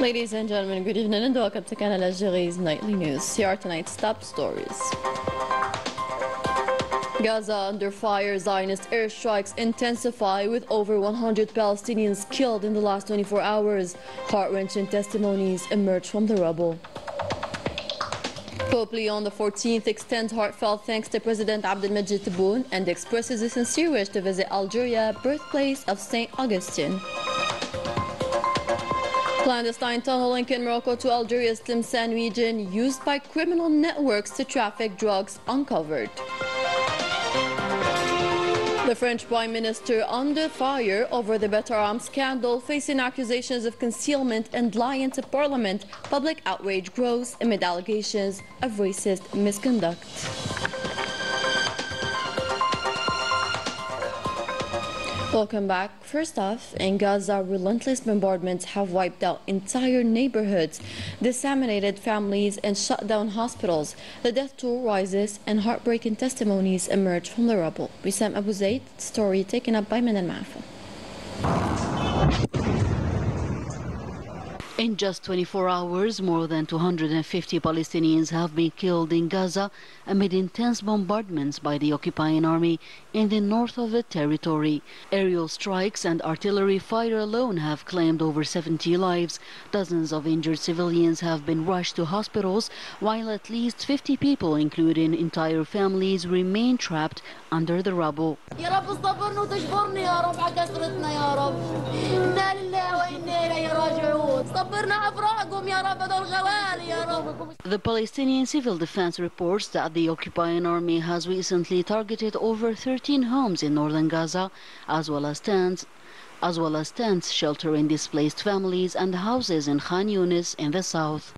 Ladies and gentlemen, good evening and welcome to Canal Algérie's nightly news. Here are tonight's top stories. Gaza under fire. Zionist airstrikes intensify with over 100 Palestinians killed in the last 24 hours. Heart-wrenching testimonies emerge from the rubble. Pope Leon XIV extends heartfelt thanks to President Abdelmajid Tebboune and expresses a sincere wish to visit Algeria, birthplace of St. Augustine. Clandestine tunnel linking Morocco to Algeria's Tlemcen region used by criminal networks to traffic drugs uncovered. The French Prime Minister under fire over the Betarame scandal, facing accusations of concealment and lying to Parliament. Public outrage grows amid allegations of racist misconduct. Welcome back. First off, in Gaza, relentless bombardments have wiped out entire neighborhoods, disseminated families, and shut down hospitals. The death toll rises and heartbreaking testimonies emerge from the rubble. Wissam Abu Zaid, story taken up by Min Al-Maafa. In just 24 hours, more than 250 Palestinians have been killed in Gaza amid intense bombardments by the occupying army in the north of the territory. Aerial strikes and artillery fire alone have claimed over 70 lives. Dozens of injured civilians have been rushed to hospitals, while at least 50 people, including entire families, remain trapped under the rubble. The Palestinian Civil Defense reports that the occupying army has recently targeted over 13 homes in northern Gaza, as well as tents sheltering displaced families and houses in Khan Yunis in the south.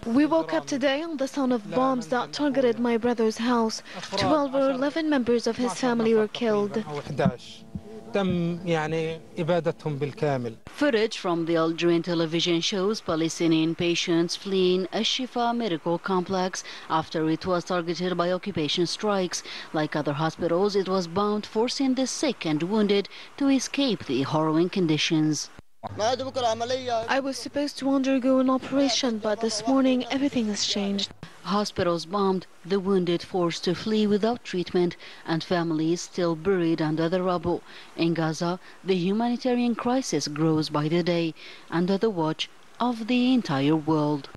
We woke up today on the sound of bombs that targeted my brother's house. 12 or 11 members of his family were killed. Footage from the Algerian television shows Palestinian patients fleeing Al-Shifa medical complex after it was targeted by occupation strikes. Like other hospitals, it was bombed, forcing the sick and wounded to escape the harrowing conditions. I was supposed to undergo an operation, but this morning everything has changed. Hospitals bombed, the wounded forced to flee without treatment, and families still buried under the rubble. In Gaza, the humanitarian crisis grows by the day, under the watch of the entire world.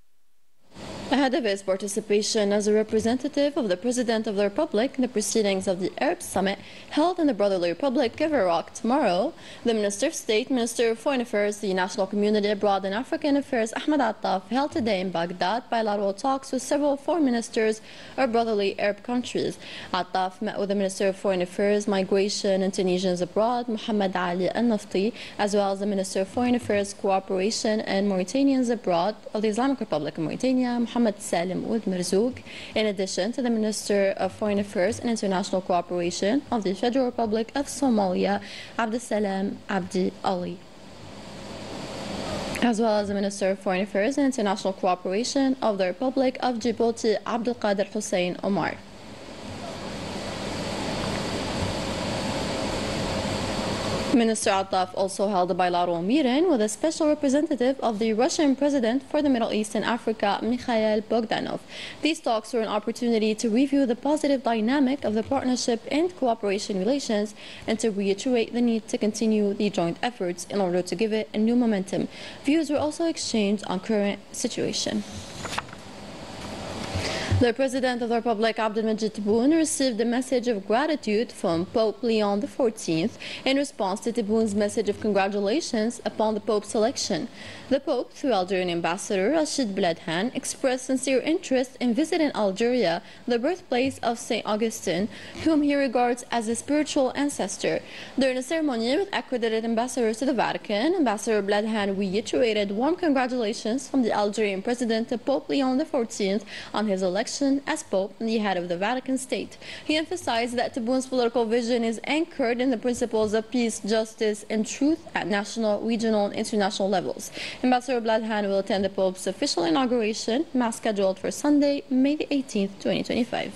Ahead of his participation as a representative of the President of the Republic in the proceedings of the Arab Summit held in the Brotherly Republic of Iraq tomorrow, the Minister of State, Minister of Foreign Affairs, the National Community Abroad and African Affairs, Ahmed Attaf, held today in Baghdad bilateral talks with several foreign ministers of brotherly Arab countries. Attaf met with the Minister of Foreign Affairs, Migration and Tunisians Abroad, Mohammed Ali Al-Nafti, as well as the Minister of Foreign Affairs, Cooperation and Mauritanians Abroad of the Islamic Republic of Mauritania, Mohammed Salim Oud Marzouk, in addition to the Minister of Foreign Affairs and International Cooperation of the Federal Republic of Somalia, Abdussalam Abdi Ali, as well as the Minister of Foreign Affairs and International Cooperation of the Republic of Djibouti, Abdelkader Hussein Omar. Minister Attaf also held a bilateral meeting with a special representative of the Russian President for the Middle East and Africa, Mikhail Bogdanov. These talks were an opportunity to review the positive dynamic of the partnership and cooperation relations and to reiterate the need to continue the joint efforts in order to give it a new momentum. Views were also exchanged on current situation. The President of the Republic, Abdelmajid Tebboune, received a message of gratitude from Pope Leon XIV in response to Tebboun's message of congratulations upon the Pope's election. The Pope, through Algerian Ambassador Rachid Bladhan, expressed sincere interest in visiting Algeria, the birthplace of St. Augustine, whom he regards as a spiritual ancestor. During a ceremony with accredited ambassadors to the Vatican, Ambassador Bladhan reiterated warm congratulations from the Algerian President to Pope Leon XIV on his election as Pope and the head of the Vatican State. He emphasized that Tebboun's political vision is anchored in the principles of peace, justice, and truth at national, regional, and international levels. Ambassador Bladhan will attend the Pope's official inauguration, mass scheduled for Sunday, May the 18th, 2025.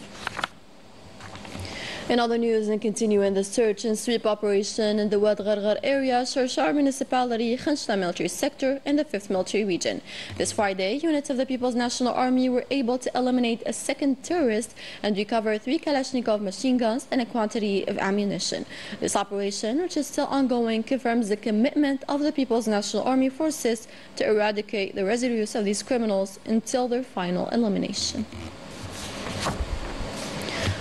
In other news, and continuing the search and sweep operation in the Wad Gharghar area, Sharshar municipality, Khanshta military sector, and the 5th military region. This Friday, units of the People's National Army were able to eliminate a second terrorist and recover 3 Kalashnikov machine guns and a quantity of ammunition. This operation, which is still ongoing, confirms the commitment of the People's National Army forces to eradicate the residues of these criminals until their final elimination.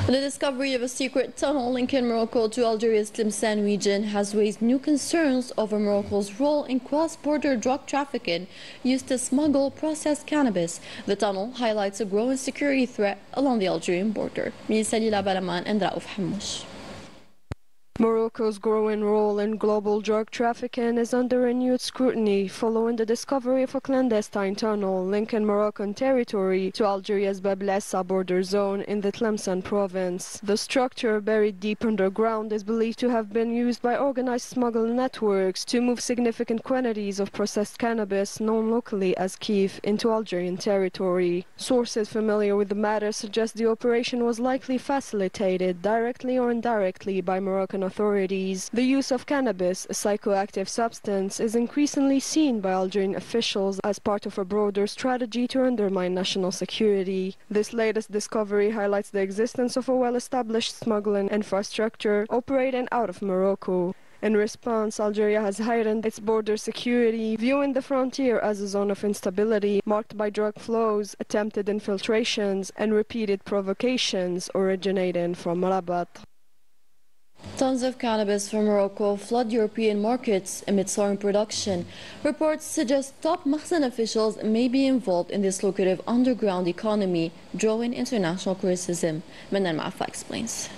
The discovery of a secret tunnel linking Morocco to Algeria's Tlemcen region has raised new concerns over Morocco's role in cross-border drug trafficking used to smuggle processed cannabis. The tunnel highlights a growing security threat along the Algerian border. Salila Balaman and Raouf Hamouche. Morocco's growing role in global drug trafficking is under renewed scrutiny following the discovery of a clandestine tunnel linking Moroccan territory to Algeria's Bab el-Essa border zone in the Tlemcen province. The structure, buried deep underground, is believed to have been used by organized smuggling networks to move significant quantities of processed cannabis, known locally as kief, into Algerian territory. Sources familiar with the matter suggest the operation was likely facilitated, directly or indirectly, by Moroccan authorities. The use of cannabis, a psychoactive substance, is increasingly seen by Algerian officials as part of a broader strategy to undermine national security. This latest discovery highlights the existence of a well-established smuggling infrastructure operating out of Morocco. In response, Algeria has heightened its border security, viewing the frontier as a zone of instability marked by drug flows, attempted infiltrations, and repeated provocations originating from Rabat. Tons of cannabis from Morocco flood European markets amid soaring production. Reports suggest top Makhzen officials may be involved in this lucrative underground economy, drawing international criticism. Manan Maafa explains.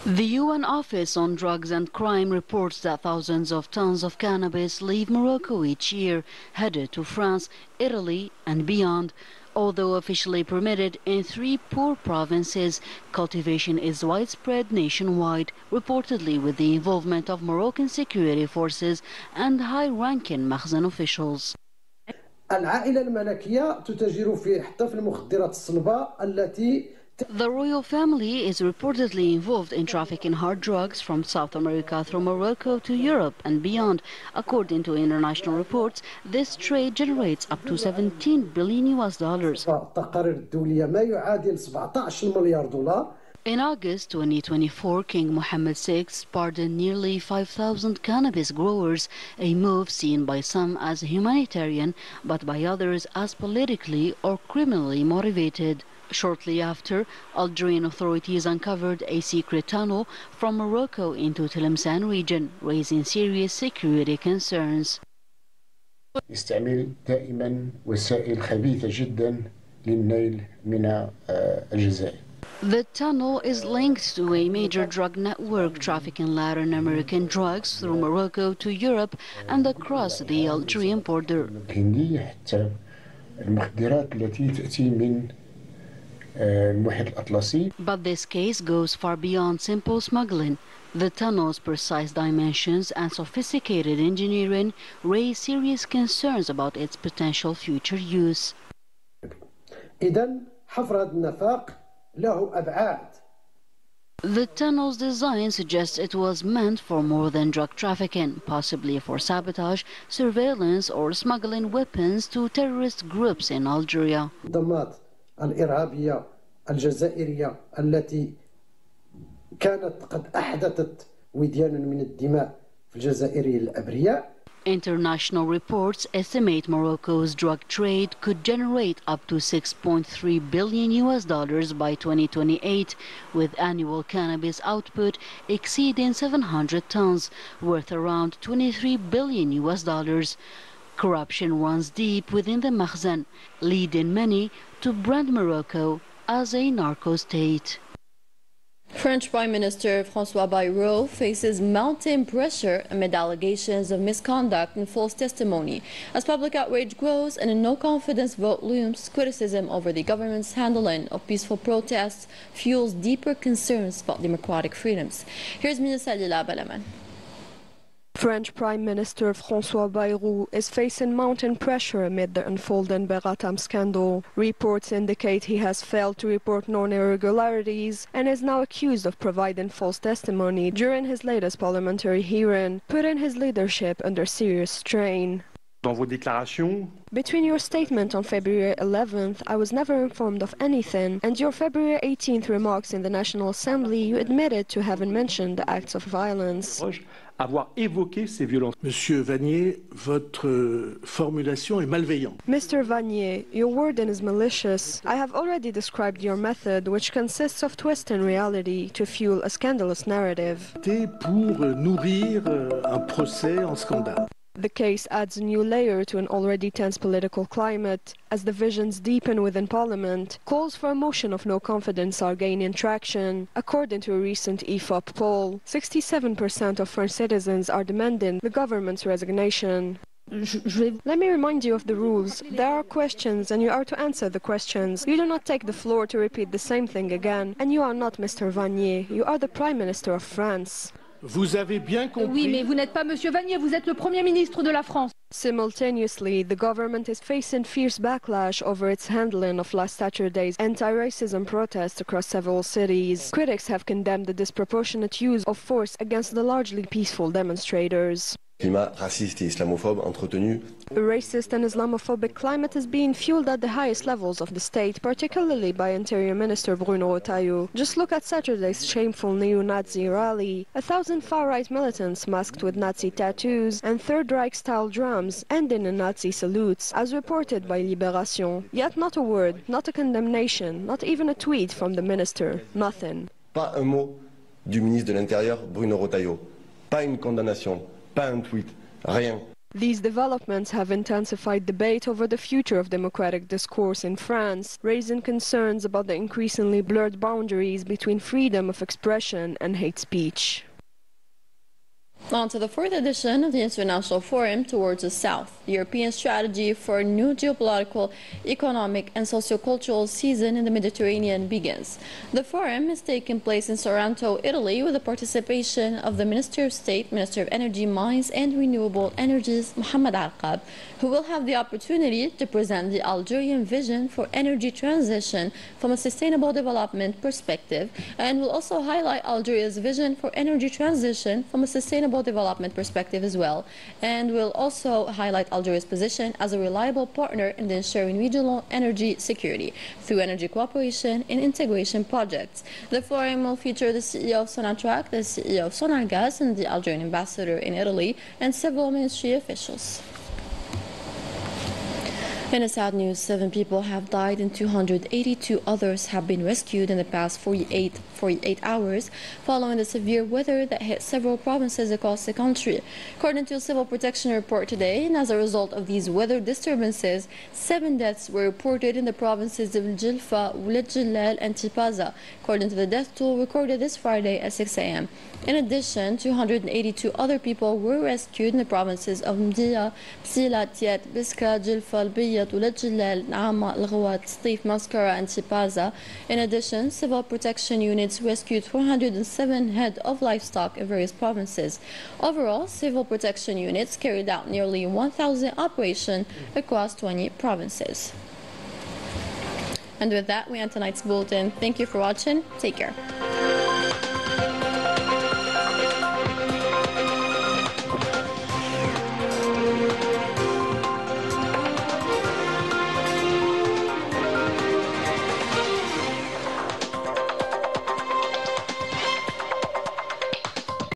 The UN Office on Drugs and Crime reports that thousands of tons of cannabis leave Morocco each year, headed to France, Italy, and beyond. Although officially permitted in 3 poor provinces, cultivation is widespread nationwide, reportedly with the involvement of Moroccan security forces and high-ranking Makhzen officials. العائلة الملكية تتاجر في حتى في المخدرات الصلبة التي The royal family is reportedly involved in trafficking hard drugs from South America through Morocco to Europe and beyond. According to international reports, this trade generates up to $17 billion. التقارير الدولية ما يعادل 17 مليار دولار. In August 2024, King Mohammed VI pardoned nearly 5,000 cannabis growers, a move seen by some as humanitarian, but by others as politically or criminally motivated. Shortly after, Algerian authorities uncovered a secret tunnel from Morocco into Tlemcen region, raising serious security concerns. يستعمل دائما وسائل خبيثة جدا للنيل من الجزائر. The tunnel is linked to a major drug network trafficking Latin American drugs through Morocco to Europe and across the Algerian border. الهندية حتى المخدرات التي تأتي من المحيط الأطلسي. But this case goes far beyond simple smuggling. The tunnel's precise dimensions and sophisticated engineering raise serious concerns about its potential future use. إذن حفر هذا النفق له أبعاد. The tunnel's design suggests it was meant for more than drug trafficking, possibly for sabotage, surveillance, or smuggling weapons to terrorist groups in Algeria. الضمات الإرهابية الجزائرية التي كانت قد أحدثت وديانا من الدماء في الجزائريين الأبرياء. International reports estimate Morocco's drug trade could generate up to $6.3 billion by 2028, with annual cannabis output exceeding 700 tons, worth around $23 billion. Corruption runs deep within the Makhzen, leading many to brand Morocco as a narco-state. French Prime Minister François Bayrou faces mounting pressure amid allegations of misconduct and false testimony. As public outrage grows and a no-confidence vote looms, criticism over the government's handling of peaceful protests fuels deeper concerns about democratic freedoms. Here's Salila Balaman. French Prime Minister François Bayrou is facing mounting pressure amid the unfolding Beratam scandal. Reports indicate he has failed to report known irregularities and is now accused of providing false testimony during his latest parliamentary hearing, putting his leadership under serious strain. Dans vos déclarations, between your statement on February 11th, I was never informed of anything, and your February 18th remarks in the National Assembly, you admitted to having mentioned the acts of violence. Avoir évoqué ces violences. Monsieur Vanier, votre formulation est malveillante. Mr. Vanier, your wording is malicious. I have already described your method, which consists of twisting reality to fuel a scandalous narrative. Pour nourrir un procès en scandale. The case adds a new layer to an already tense political climate. As divisions deepen within Parliament, calls for a motion of no confidence are gaining traction. According to a recent IFOP poll, 67% of French citizens are demanding the government's resignation. Let me remind you of the rules. There are questions and you are to answer the questions. You do not take the floor to repeat the same thing again. And you are not Mr. Vanier. You are the Prime Minister of France. Vous avez bien compris. Oui, mais vous n'êtes pas Monsieur Vanier, vous êtes le Premier ministre de la France. Simultaneously, the government is facing fierce backlash over its handling of last Saturday's anti-racism protests across several cities. Critics have condemned the disproportionate use of force against the largely peaceful demonstrators. Climat raciste et islamophobe entretenu. A racist and Islamophobic climate is being fueled at the highest levels of the state, particularly by Interior Minister Bruno Retailleau. Just look at Saturday's shameful neo-Nazi rally. 1,000 far-right militants masked with Nazi tattoos and Third Reich-style drums ending in Nazi salutes, as reported by Libération. Yet not a word, not a condemnation, not even a tweet from the minister. Nothing. Pas un mot du ministre de l'Intérieur Bruno Retailleau. Pas une condamnation. Pas un tweet, rien. These developments have intensified debate over the future of democratic discourse in France, raising concerns about the increasingly blurred boundaries between freedom of expression and hate speech. On to the fourth edition of the International Forum Towards the South, the European Strategy for a New Geopolitical, Economic and Sociocultural Season in the Mediterranean begins. The forum is taking place in Sorrento, Italy, with the participation of the Minister of State, Minister of Energy, Mines and Renewable Energies, Mohamed Arqab, who will have the opportunity to present the Algerian vision for energy transition from a sustainable development perspective, and will also highlight Algeria's vision for energy transition from a sustainable development perspective as well, and will also highlight Algeria's position as a reliable partner in ensuring regional energy security through energy cooperation and integration projects. The forum will feature the CEO of Sonatrach, the CEO of Sonargas, and the Algerian ambassador in Italy, and several ministry officials. In a sad news, 7 people have died and 282 others have been rescued in the past 48 hours following the severe weather that hit several provinces across the country. According to a civil protection report today, and as a result of these weather disturbances, 7 deaths were reported in the provinces of Jilfa, Ouled Jilal, and Tipaza, according to the death toll recorded this Friday at 6 a.m. In addition, 282 other people were rescued in the provinces of Mdia, Psila, Tiet, Biskra, Jilfa, Al-Biyat, Ouled Jilal, Naama, Al-Ghawat, Stif, Maskara, and Tipaza. In addition, civil protection units rescued 407 head of livestock in various provinces. Overall, civil protection units carried out nearly 1,000 operations across 20 provinces. And with that, we end tonight's bulletin. Thank you for watching. Take care.